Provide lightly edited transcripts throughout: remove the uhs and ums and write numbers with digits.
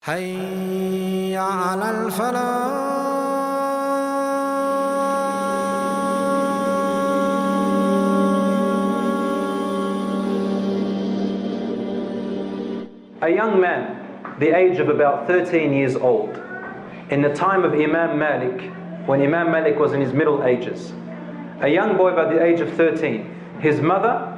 حي على الفلاح. A young man, the age of about 13 years old, in the time of Imam Malik, when Imam Malik was in his middle ages. A young boy by the age of 13. His mother,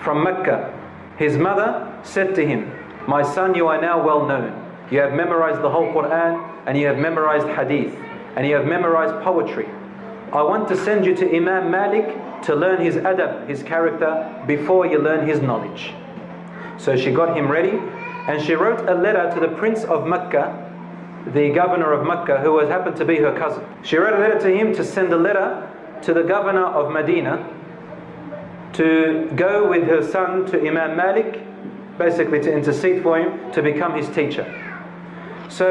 from Mecca, his mother said to him, "My son, you are now well known. You have memorized the whole Quran, and you have memorized hadith, and you have memorized poetry. I want to send you to Imam Malik to learn his adab, his character, before you learn his knowledge." So she got him ready, and she wrote a letter to the Prince of Mecca, the governor of Mecca, who happened to be her cousin. She wrote a letter to him to send a letter to the governor of Medina to go with her son to Imam Malik, basically to intercede for him to become his teacher. So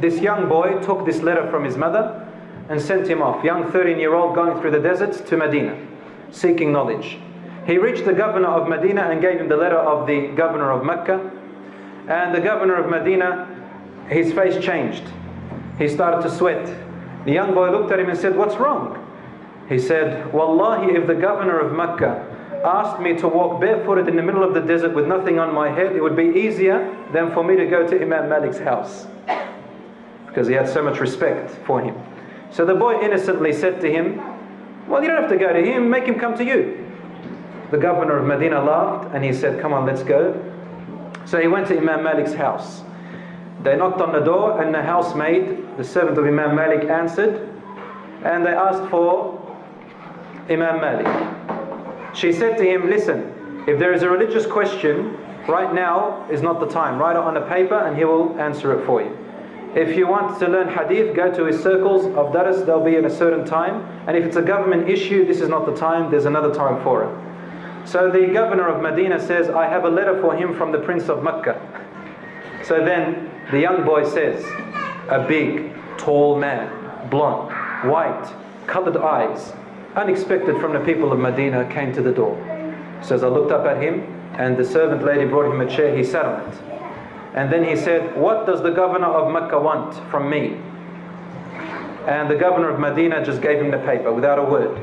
this young boy took this letter from his mother and sent him off, young 13-year-old going through the deserts to Medina, seeking knowledge. He reached the governor of Medina and gave him the letter of the governor of Mecca. And the governor of Medina, his face changed. He started to sweat. The young boy looked at him and said, "What's wrong?" He said, "Wallahi, if the governor of Mecca asked me to walk barefooted in the middle of the desert with nothing on my head, it would be easier than for me to go to Imam Malik's house." Because he had so much respect for him. So the boy innocently said to him, "Well, you don't have to go to him, make him come to you." The governor of Medina laughed and he said, "Come on, let's go." So he went to Imam Malik's house. They knocked on the door and the housemaid, the servant of Imam Malik, answered, and they asked for Imam Malik. She said to him, "Listen, if there is a religious question, right now is not the time. Write it on a paper and he will answer it for you. If you want to learn hadith, go to his circles of daras, they'll be in a certain time. And if it's a government issue, this is not the time, there's another time for it." So the governor of Medina says, "I have a letter for him from the Prince of Mecca." So then the young boy says, a big, tall man, blonde, white, colored eyes, unexpected from the people of Medina, came to the door. Says, I looked up at him and the servant lady brought him a chair, he sat on it. And then he said, "What does the governor of Mecca want from me?" And the governor of Medina just gave him the paper without a word.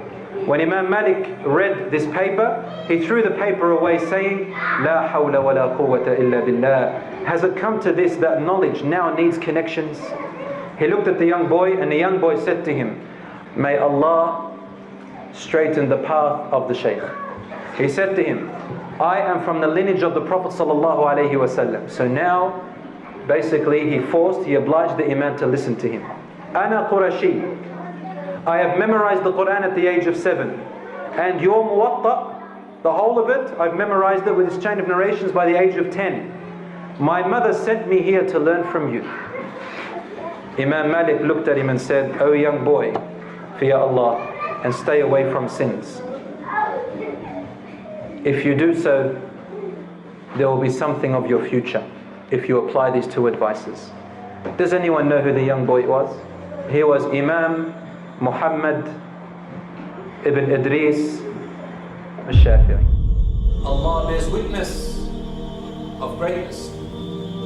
When Imam Malik read this paper, he threw the paper away saying, "La hawla wa la quwwata illa billah." Has it come to this that knowledge now needs connections? He looked at the young boy and the young boy said to him, "May Allah straighten the path of the Shaykh." He said to him, "I am from the lineage of the Prophet sallallahu alaihi wasallam." So now, basically, he obliged the Imam to listen to him. "Ana Qurashi. I have memorized the Quran at the age of 7. And your Muwatta, the whole of it, I've memorized it with its chain of narrations by the age of 10. My mother sent me here to learn from you." Imam Malik looked at him and said, "O young boy, fear Allah and stay away from sins. If you do so, there will be something of your future if you apply these two advices." Does anyone know who the young boy was? He was Imam Muhammad ibn Idris al-Shafi'i. Allah bears witness of greatness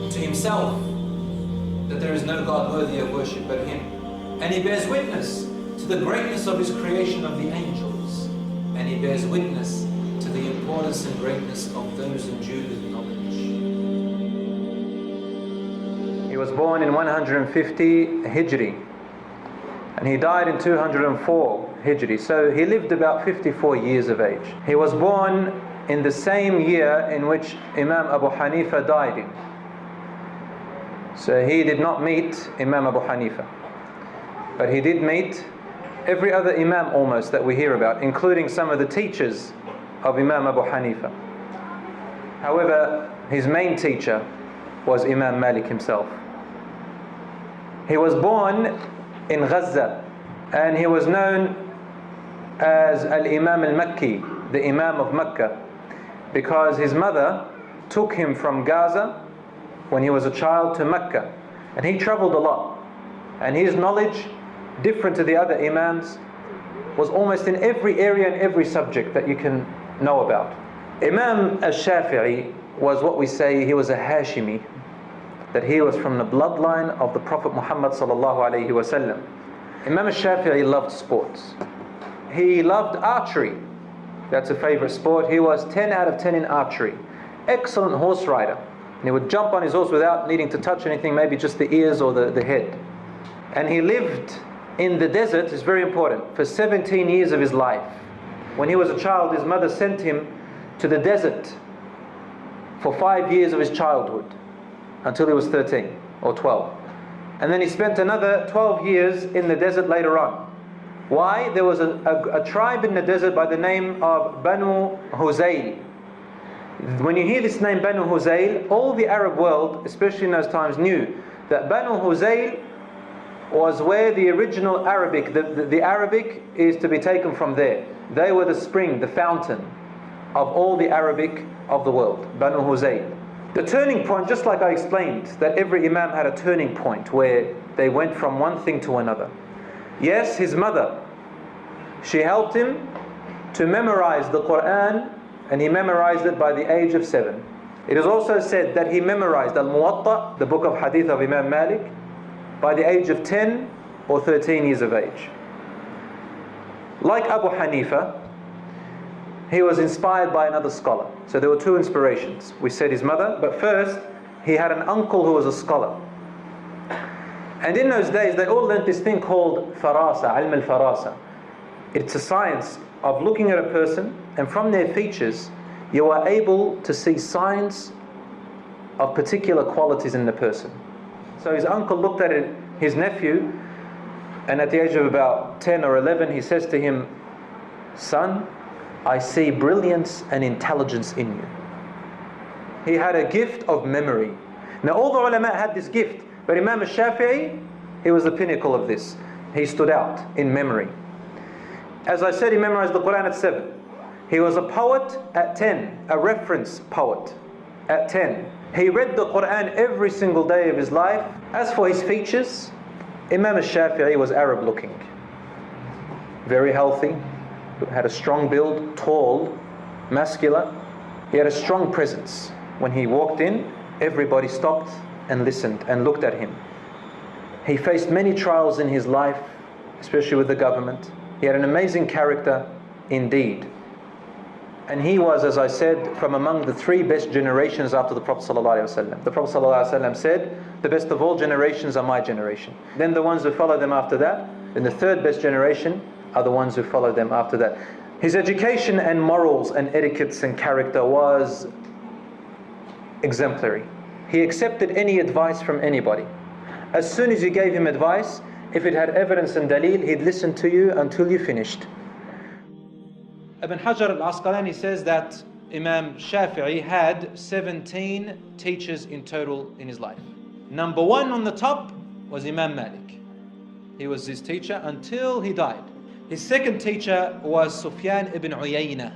to himself, that there is no God worthy of worship but him. And he bears witness to the greatness of his creation of the angels. And he bears witness to the importance and greatness of those endued with knowledge. He was born in 150 Hijri. And he died in 204 Hijri. So he lived about 54 years of age. He was born in the same year in which Imam Abu Hanifa died in. So he did not meet Imam Abu Hanifa. But he did meet every other Imam almost that we hear about, including some of the teachers of Imam Abu Hanifa. However, his main teacher was Imam Malik himself. He was born in Gaza, and he was known as Al-Imam al-Makki, the Imam of Mecca, because his mother took him from Gaza when he was a child to Mecca, and he traveled a lot, and his knowledge, different to the other Imams, was almost in every area and every subject that you can know about. Imam al-Shafi'i was what we say, he was a Hashimi, that he was from the bloodline of the Prophet Muhammad sallallahu alaihi wasallam. Imam Shafi'i loved sports. He loved archery. That's a favorite sport. He was 10 out of 10 in archery. Excellent horse rider. And he would jump on his horse without needing to touch anything, maybe just the ears or the head. And he lived in the desert, it's very important, for 17 years of his life. When he was a child, his mother sent him to the desert for 5 years of his childhood, until he was 13 or 12. And then he spent another 12 years in the desert later on. Why? There was a tribe in the desert by the name of Banu Huzayl. When you hear this name Banu Huzayl, all the Arab world, especially in those times, knew that Banu Huzayl was where the original Arabic, the Arabic is to be taken from there. They were the spring, the fountain of all the Arabic of the world, Banu Huzayl. The turning point, just like I explained, that every Imam had a turning point where they went from one thing to another. Yes, his mother, she helped him to memorize the Quran, and he memorized it by the age of 7. It is also said that he memorized Al-Muwatta, the book of Hadith of Imam Malik, by the age of 10 or 13 years of age. Like Abu Hanifa, he was inspired by another scholar. So there were two inspirations. We said his mother, but first he had an uncle who was a scholar. And in those days they all learned this thing called farasa, ilm al-farasa. It's a science of looking at a person, and from their features you are able to see signs of particular qualities in the person. So his uncle looked at his nephew, and at the age of about 10 or 11 he says to him, "Son, I see brilliance and intelligence in you." He had a gift of memory. Now all the ulama had this gift, but Imam Shafi'i, he was the pinnacle of this. He stood out in memory. As I said, he memorized the Quran at 7. He was a poet at 10, a reference poet at 10. He read the Quran every single day of his life. As for his features, Imam Shafi'i was Arab looking, very healthy, had a strong build, tall, muscular. He had a strong presence. When he walked in, everybody stopped and listened and looked at him. He faced many trials in his life, especially with the government. He had an amazing character indeed. And he was, as I said, from among the 3 best generations after the Prophet ﷺ. The Prophet ﷺ said, the best of all generations are my generation. Then the ones who follow them after that, and the 3rd best generation are the ones who follow them after that. His education and morals and etiquettes and character was exemplary. He accepted any advice from anybody. As soon as you gave him advice, if it had evidence and dalil, he'd listen to you until you finished. Ibn Hajar al-Asqalani says that Imam Shafi'i had 17 teachers in total in his life. Number 1 on the top was Imam Malik. He was his teacher until he died. His second teacher was Sufyan ibn Uyayna,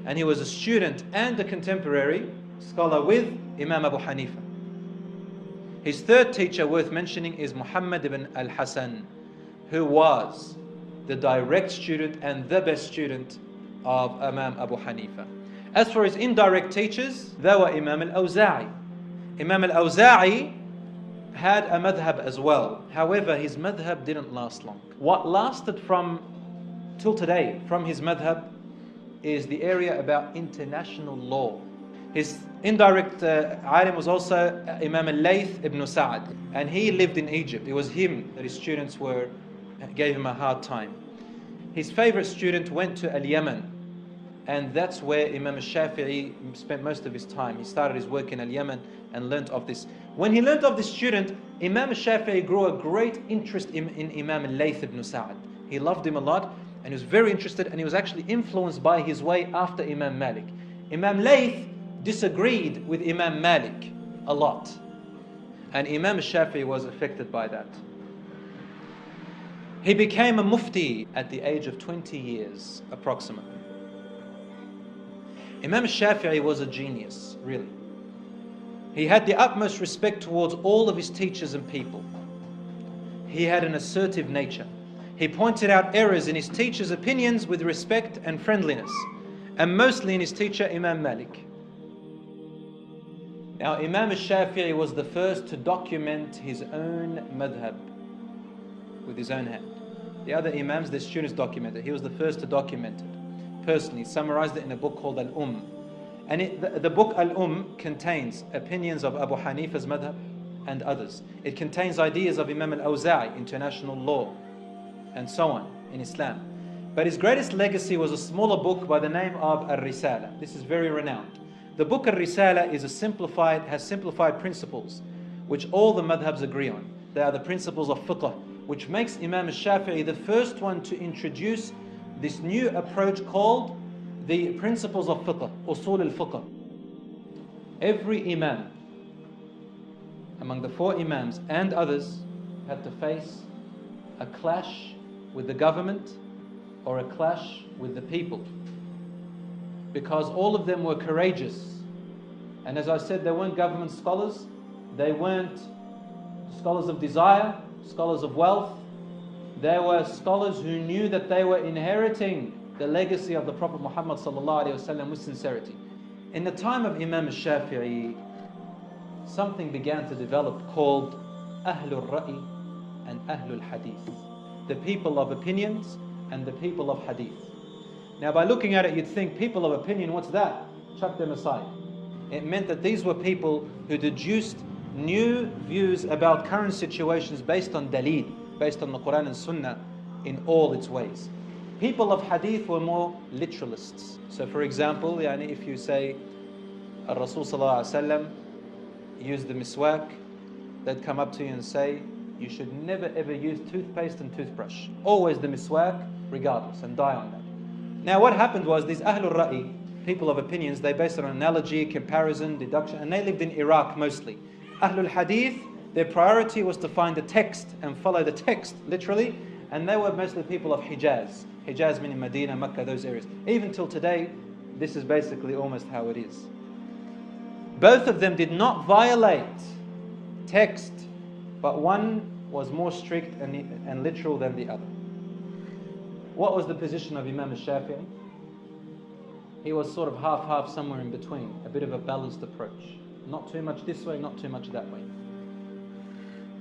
and he was a student and a contemporary scholar with Imam Abu Hanifa. His third teacher worth mentioning is Muhammad ibn al-Hasan, who was the direct student and the best student of Imam Abu Hanifa. As for his indirect teachers, they were Imam al-Awza'i. Imam al-Awza'i had a madhab as well. However, his madhab didn't last long. What lasted till today from his madhab is the area about international law. His indirect alim was also Imam al-Layth ibn Sa'd, and he lived in Egypt. It was him that his students gave him a hard time. His favorite student went to Al-Yaman, and that's where Imam al-Shafi'i spent most of his time. He started his work in Al-Yaman and learnt of this. When he learnt of this student, Imam al-Shafi'i grew a great interest in Imam al-Layth ibn Sa'd. He loved him a lot, and he was very interested, and he was actually influenced by his way after Imam Malik. Imam Layth disagreed with Imam Malik a lot, and Imam al-Shafi'i was affected by that. He became a mufti at the age of 20 years approximately. Imam al-Shafi'i was a genius, really. He had the utmost respect towards all of his teachers and people. He had an assertive nature. He pointed out errors in his teachers' opinions with respect and friendliness, and mostly in his teacher Imam Malik. Now, Imam Shafi'i was the first to document his own madhab with his own hand. The other Imams, their students documented. He was the first to document it personally. He summarized it in a book called Al-Umm. And the book Al-Umm contains opinions of Abu Hanifa's madhab and others. It contains ideas of Imam Al-Awza'i, international law, and so on in Islam. But his greatest legacy was a smaller book by the name of Al-Risala. This is very renowned. The book Al-Risala has simplified principles which all the madhabs agree on. They are the principles of fiqh, which makes Imam Shafi'i the first one to introduce this new approach called the principles of fiqh, usul al-fiqh. Every imam among the four imams and others had to face a clash with the government or a clash with the people, because all of them were courageous. And as I said, they weren't government scholars, they weren't scholars of desire, scholars of wealth. They were scholars who knew that they were inheriting the legacy of the Prophet Muhammad ﷺ with sincerity. In the time of Imam Shafi'i, something began to develop called Ahlul Ra'i and Ahlul Hadith, the people of opinions and the people of Hadith. Now, by looking at it, you'd think, people of opinion, what's that? Chuck them aside. It meant that these were people who deduced new views about current situations based on dalil, based on the Quran and Sunnah in all its ways. People of Hadith were more literalists. So for example, if you say Rasul Sallallahu Alaihi Wasallam used the miswak, they'd come up to you and say, you should never ever use toothpaste and toothbrush. Always the miswak, regardless, and die on that. Now what happened was, these Ahlul Ra'i, people of opinions, they based on analogy, comparison, deduction, and they lived in Iraq mostly. Ahlul Hadith, their priority was to find the text and follow the text, literally, and they were mostly people of Hijaz. Hijaz meaning Medina, Mecca, those areas. Even till today, this is basically almost how it is. Both of them did not violate text, but one was more strict and literal than the other. What was the position of Imam Shafi'i? He was sort of half-half, somewhere in between, a bit of a balanced approach. Not too much this way, not too much that way.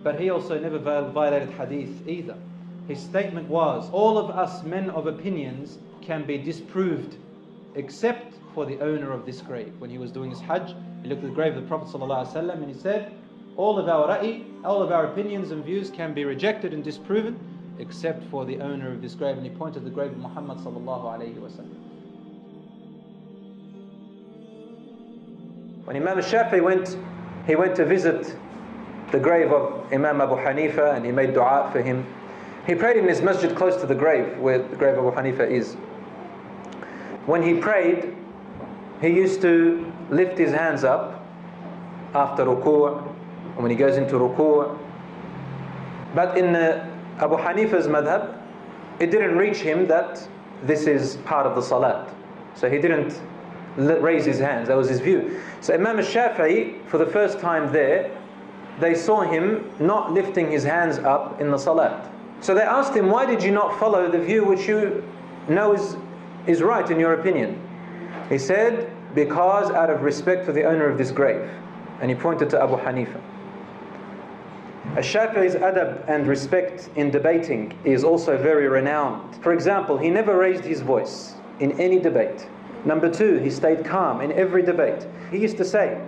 But he also never violated hadith either. His statement was, all of us men of opinions can be disproved except for the owner of this grave. When he was doing his hajj, he looked at the grave of the Prophet ﷺ and he said, all of our ra'i, all of our opinions and views can be rejected and disproven except for the owner of this grave. And he pointed to the grave of Muhammad ﷺ. When Imam Shafi'i went to visit the grave of Imam Abu Hanifa and he made dua for him. He prayed in his masjid close to the grave, where the grave of Abu Hanifa is. When he prayed, he used to lift his hands up after ruku', and when he goes into ruku'. But in Abu Hanifa's madhab, it didn't reach him that this is part of the salat. So he didn't raise his hands, that was his view. So Imam Shafi'i, for the first time there, they saw him not lifting his hands up in the salat. So they asked him, why did you not follow the view which you know is right in your opinion? He said, because out of respect for the owner of this grave. And he pointed to Abu Hanifa. Shafi'i's adab and respect in debating is also very renowned. For example, he never raised his voice in any debate. Number two, he stayed calm in every debate. He used to say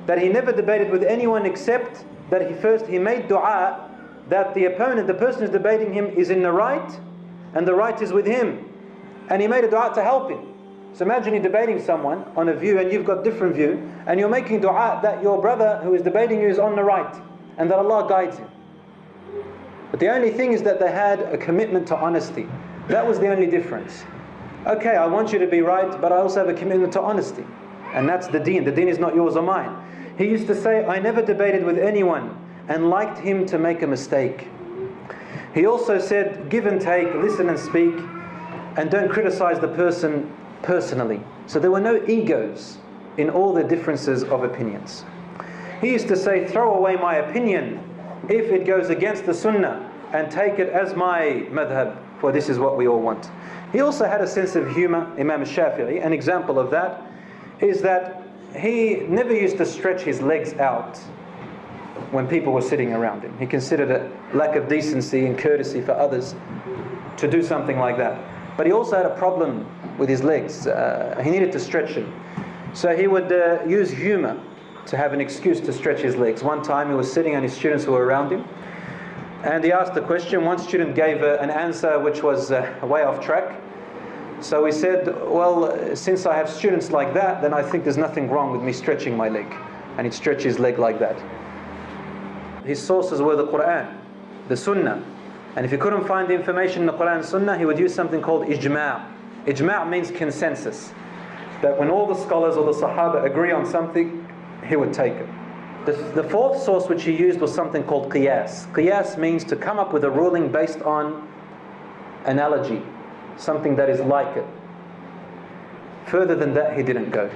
that he never debated with anyone except that he made dua that the opponent, the person who's debating him, is in the right and the right is with him. And he made a dua to help him. So imagine you're debating someone on a view and you've got different view, and you're making dua that your brother who is debating you is on the right and that Allah guides him. But the only thing is that they had a commitment to honesty. That was the only difference. Okay, I want you to be right, but I also have a commitment to honesty. And that's the deen. The deen is not yours or mine. He used to say, I never debated with anyone and liked him to make a mistake. He also said, give and take, listen and speak, and don't criticize the person personally. So there were no egos in all the differences of opinions. He used to say, throw away my opinion if it goes against the sunnah, and take it as my madhab, for this is what we all want. He also had a sense of humor, Imam Shafi'i. An example of that is that he never used to stretch his legs out when people were sitting around him. He considered it lack of decency and courtesy for others to do something like that. But he also had a problem with his legs. He needed to stretch them. So he would use humor to have an excuse to stretch his legs. One time he was sitting and his students who were around him, and he asked a question. One student gave an answer which was way off track. So he said, well, since I have students like that, then I think there's nothing wrong with me stretching my leg. And he'd stretch his leg like that. His sources were the Quran, the Sunnah. And if he couldn't find the information in the Quran and Sunnah, he would use something called ijma'. Ijma' means consensus. That when all the scholars or the Sahaba agree on something, he would take it. The fourth source which he used was something called qiyas. Qiyas means to come up with a ruling based on analogy, something that is like it. Further than that, he didn't go.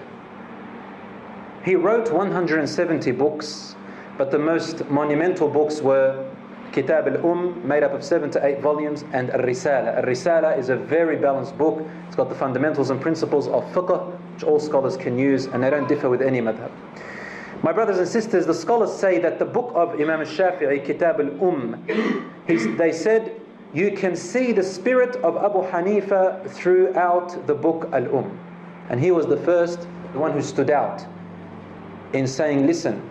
He wrote 170 books, but the most monumental books were Kitab al-Umm, made up of 7 to 8 volumes, and Al-Risala. Al-Risala is a very balanced book. It's got the fundamentals and principles of fiqh, which all scholars can use, and they don't differ with any madhab. My brothers and sisters, the scholars say that the book of Imam al-Shafi'i, Kitab al-Umm, they said, you can see the spirit of Abu Hanifa throughout the book al-Umm. And he was the one who stood out in saying, listen,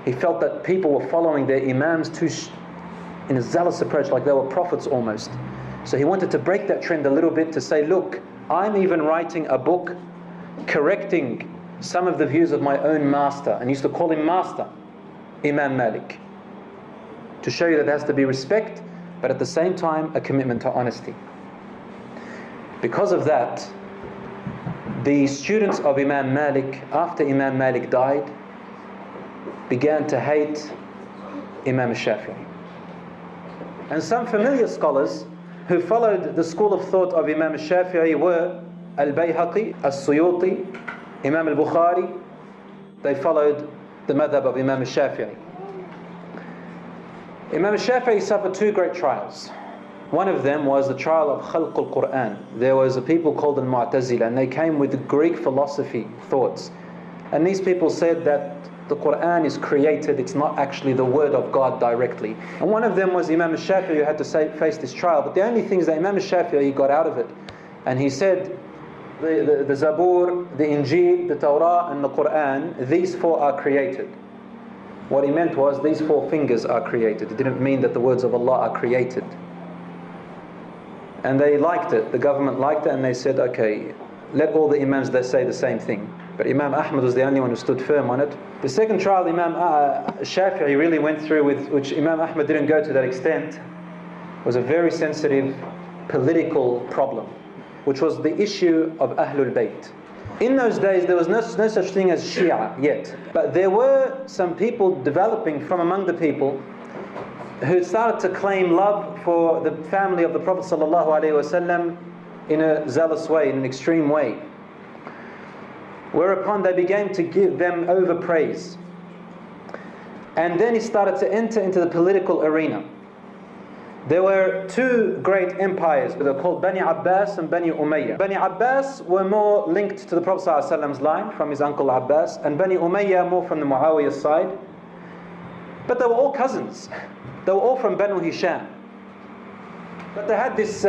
he felt that people were following their imams in a zealous approach, like they were prophets almost. So he wanted to break that trend a little bit to say, look, I'm even writing a book correcting some of the views of my own master, and he used to call him master, Imam Malik, to show you that there has to be respect, but at the same time a commitment to honesty. Because of that, the students of Imam Malik, after Imam Malik died, began to hate Imam al-Shafi'i. And some familiar scholars who followed the school of thought of Imam al-Shafi'i were Al-Bayhaqi, As-Suyuti, Imam al-Bukhari. They followed the madhab of Imam al-Shafi'i. Imam al-Shafi'i suffered 2 great trials. One of them was the trial of Khalq al-Quran. There was a people called al-Mu'tazila, and they came with Greek philosophy thoughts. And these people said that the Quran is created, it's not actually the word of God directly. And one of them was Imam al-Shafi'i, who had to face this trial. But the only things that Imam al-Shafi'i got out of it, and he said, the Zabur, the Injil, the Torah and the Quran, these 4 are created. What he meant was these 4 fingers are created. It didn't mean that the words of Allah are created. And they liked it, the government liked it, and they said, okay, let all the Imams they say the same thing. But Imam Ahmad was the only one who stood firm on it. The second trial Imam Shafi'i really went through, with which Imam Ahmad didn't go to that extent, was a very sensitive political problem, which was the issue of Ahlul Bayt. In those days there was no such thing as Shia yet, but there were some people developing from among the people who started to claim love for the family of the Prophet ﷺ in a zealous way, in an extreme way. Whereupon they began to give them overpraise. And then he started to enter into the political arena. There were 2 great empires, they were called Bani Abbas and Bani Umayyah. Bani Abbas were more linked to the Prophet ﷺ's line from his uncle Abbas, and Bani Umayyah more from the Muawiyah side. But they were all cousins. They were all from Banu Hisham. But they had this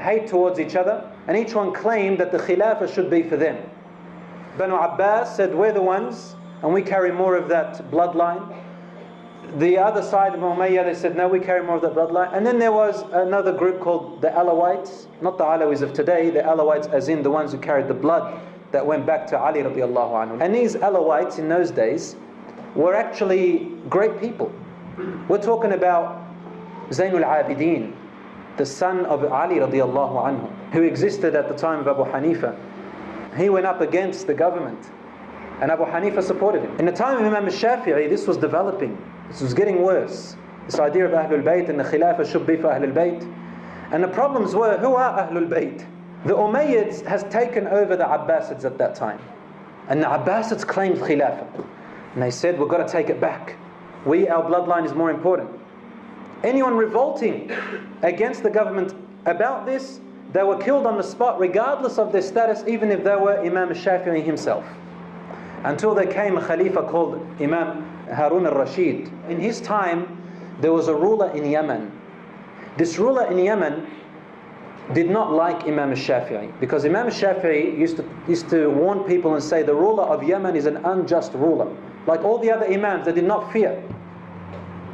hate towards each other, and each one claimed that the Khilafah should be for them. Banu Abbas said, we're the ones, and we carry more of that bloodline. The other side of Umayyah, they said, no, we carry more of that bloodline. And then there was another group called the Alawites, not the Alawis of today, the Alawites as in the ones who carried the blood that went back to Ali radiallahu anhu. And these Alawites in those days were actually great people. We're talking about Zainul Abidin, the son of Ali radiallahu anhu, who existed at the time of Abu Hanifa. He went up against the government, and Abu Hanifa supported him. In the time of Imam al-Shafi'i, this was developing. This was getting worse. This idea of Ahlul Bayt and the Khilafah should be for Ahlul Bayt. And the problems were, who are Ahlul Bayt? The Umayyads has taken over the Abbasids at that time. And the Abbasids claimed Khilafah. And they said, we've got to take it back. Our bloodline is more important. Anyone revolting against the government about this, they were killed on the spot regardless of their status, even if they were Imam al-Shafi'i himself. until there came a Khalifa called Imam Harun al-Rashid. In his time, there was a ruler in Yemen. This ruler in Yemen did not like Imam al-Shafi'i, because Imam al-Shafi'i used to warn people and say the ruler of Yemen is an unjust ruler. Like all the other Imams, they did not fear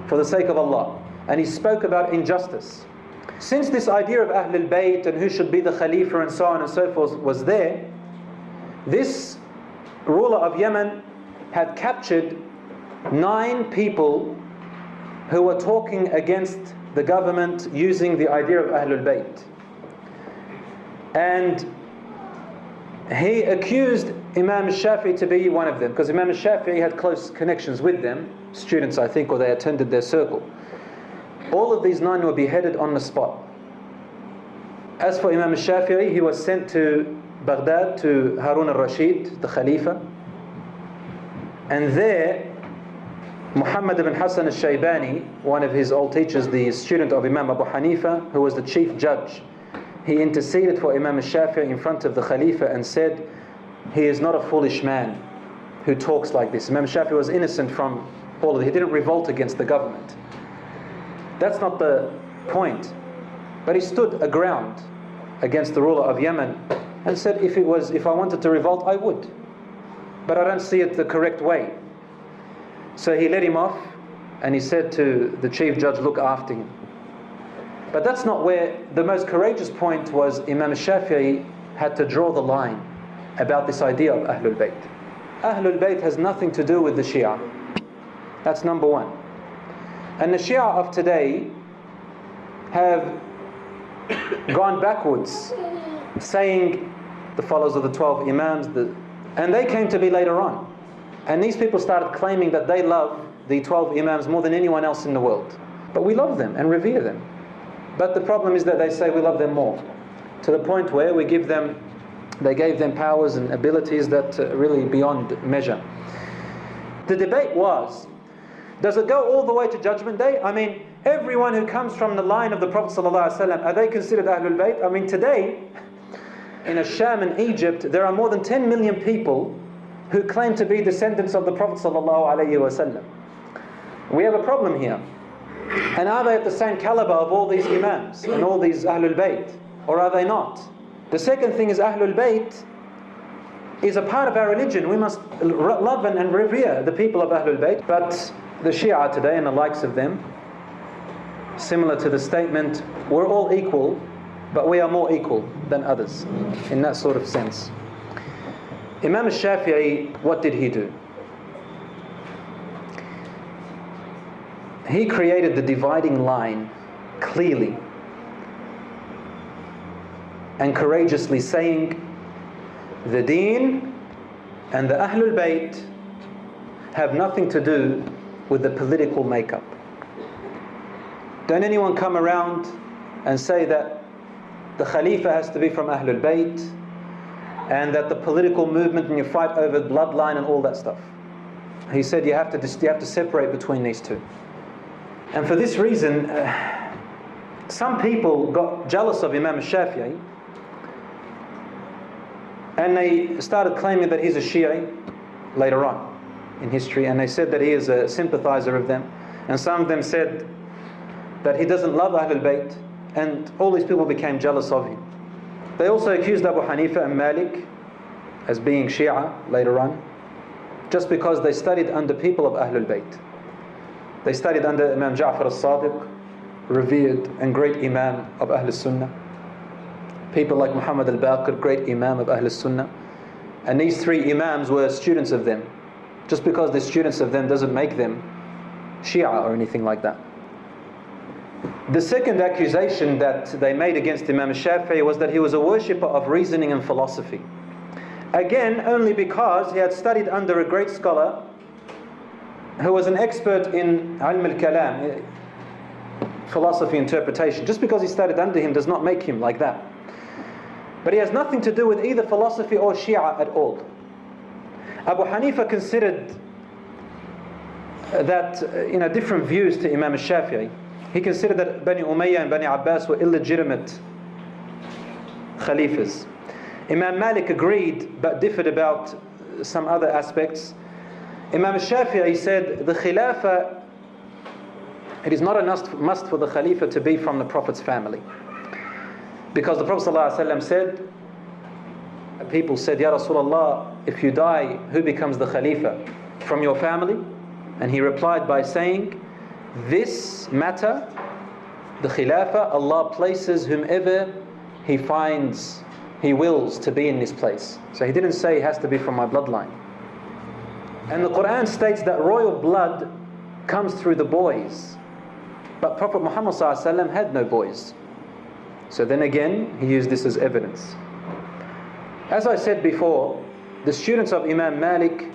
for the sake of Allah. And he spoke about injustice. Since this idea of Ahlul Bayt and who should be the Khalifa and so on and so forth was there, this ruler of Yemen had captured 9 people who were talking against the government using the idea of Ahlul Bayt. And he accused Imam al-Shafi'i to be one of them, because Imam al-Shafi'i had close connections with them, students I think, or they attended their circle. All of these 9 were beheaded on the spot. As for Imam al-Shafi'i, he was sent to Baghdad, to Harun al-Rashid, the Khalifa. And there, Muhammad ibn Hassan al-Shaybani, one of his old teachers, the student of Imam Abu Hanifa, who was the chief judge, he interceded for Imam al-Shafi'i in front of the Khalifa and said, he is not a foolish man who talks like this. Imam al-Shafi'i was innocent from all of it. He didn't revolt against the government. That's not the point. But he stood aground against the ruler of Yemen and said, if I wanted to revolt, I would. But I don't see it the correct way. So he let him off and he said to the chief judge, look after him. But that's not where the most courageous point was. Imam Shafi'i had to draw the line about this idea of Ahlul Bayt. Ahlul Bayt has nothing to do with the Shia. That's number one. And the Shia of today have gone backwards, saying the followers of the 12 Imams, and they came to be later on. And these people started claiming that they love the 12 Imams more than anyone else in the world. But we love them and revere them. But the problem is that they say we love them more, to the point where they gave them powers and abilities that are really beyond measure. The debate was, does it go all the way to Judgment Day? I mean, everyone who comes from the line of the Prophet ﷺ, are they considered Ahlul Bayt? I mean, today, in Sham and Egypt, there are more than 10 million people who claim to be descendants of the Prophet ﷺ. We have a problem here. And are they at the same caliber of all these Imams and all these Ahlul Bayt? Or are they not? The second thing is, Ahlul Bayt is a part of our religion. We must love and revere the people of Ahlul Bayt. But the Shia today and the likes of them, similar to the statement, we're all equal, but we are more equal than others, in that sort of sense. Imam al-Shafi'i, what did he do? He created the dividing line clearly and courageously, saying the Deen and the Ahlul Bayt have nothing to do with the political makeup. Don't anyone come around and say that the Khalifa has to be from Ahlul Bayt and that the political movement and you fight over bloodline and all that stuff. He said you have to separate between these two. And for this reason, some people got jealous of Imam Shafi'i and they started claiming that he's a Shi'i later on in history, and they said that he is a sympathizer of them, and some of them said that he doesn't love Ahlul Bayt, and all these people became jealous of him. They also accused Abu Hanifa and Malik as being Shia later on, just because they studied under people of Ahlul Bayt. They studied under Imam Ja'far al-Sadiq, revered and great Imam of Ahl Sunnah. People like Muhammad al-Baqir, great Imam of Ahl Sunnah. And these 3 Imams were students of them. Just because they're students of them doesn't make them Shia or anything like that. The second accusation that they made against Imam Shafi'i was that he was a worshipper of reasoning and philosophy. Again, only because he had studied under a great scholar who was an expert in ilm al-kalam, philosophy interpretation. Just because he studied under him does not make him like that. But he has nothing to do with either philosophy or Shia at all. Abu Hanifa considered that, different views to Imam al-Shafi'i. He considered that Bani Umayyah and Bani Abbas were illegitimate Khalifas. Imam Malik agreed but differed about some other aspects. Imam Shafi'i said the Khilafah, it is not a must for the Khalifa to be from the Prophet's family. Because the Prophet ﷺ said, people said, Ya Rasulullah, if you die, who becomes the Khalifa? From your family? And he replied by saying, this matter, the Khilafah, Allah places whomever He finds, He wills to be in this place. So He didn't say it has to be from my bloodline. And the Quran states that royal blood comes through the boys. But Prophet Muhammad ﷺ had no boys. So then again, he used this as evidence. As I said before, the students of Imam Malik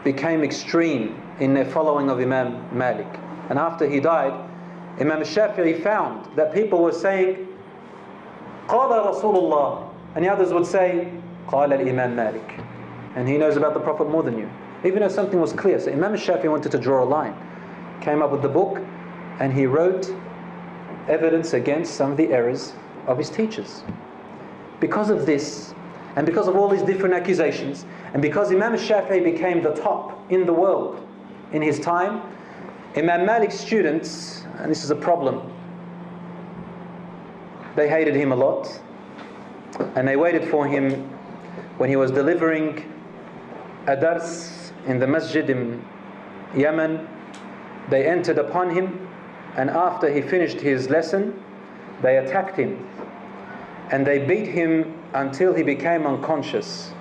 became extreme in their following of Imam Malik. And after he died, Imam Shafi'i found that people were saying, Qala Rasulullah, and the others would say, Qala al-Imam Malik. And he knows about the Prophet more than you, even though something was clear. So Imam Shafi'i wanted to draw a line, came up with the book, and he wrote evidence against some of the errors of his teachers. Because of this, and because of all these different accusations, and because Imam Shafi'i became the top in the world in his time, Imam Malik's students, and this is a problem, they hated him a lot, and they waited for him when he was delivering a dars in the masjid in Yemen. They entered upon him, and after he finished his lesson, they attacked him, and they beat him until he became unconscious.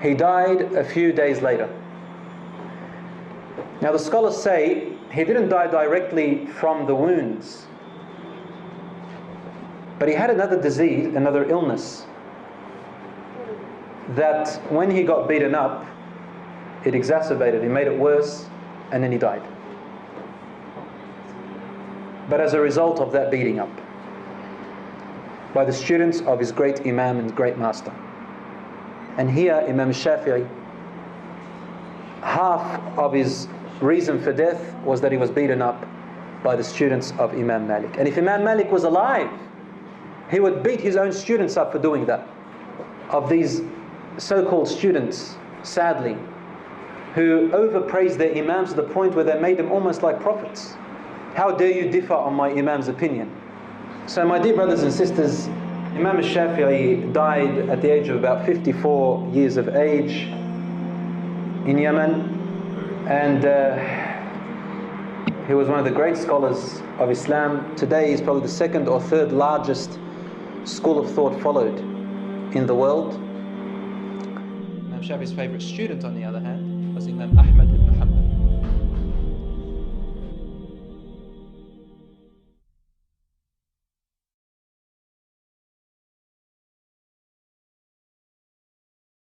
He died a few days later. Now the scholars say he didn't die directly from the wounds, but he had another disease, another illness, that when he got beaten up, it exacerbated, it made it worse, and then he died. But as a result of that beating up by the students of his great Imam and great master. And here Imam Shafi'i, half of his reason for death was that he was beaten up by the students of Imam Malik. And if Imam Malik was alive, he would beat his own students up for doing that. Of these so-called students, sadly, who overpraised their Imams to the point where they made them almost like prophets. How dare you differ on my Imam's opinion? So my dear brothers and sisters, Imam Shafi'i died at the age of about 54 years of age in Yemen, and he was one of the great scholars of Islam. Today he's probably the second or third largest school of thought followed in the world. Imam Shafi'i's favorite student, on the other hand, was Imam Ahmad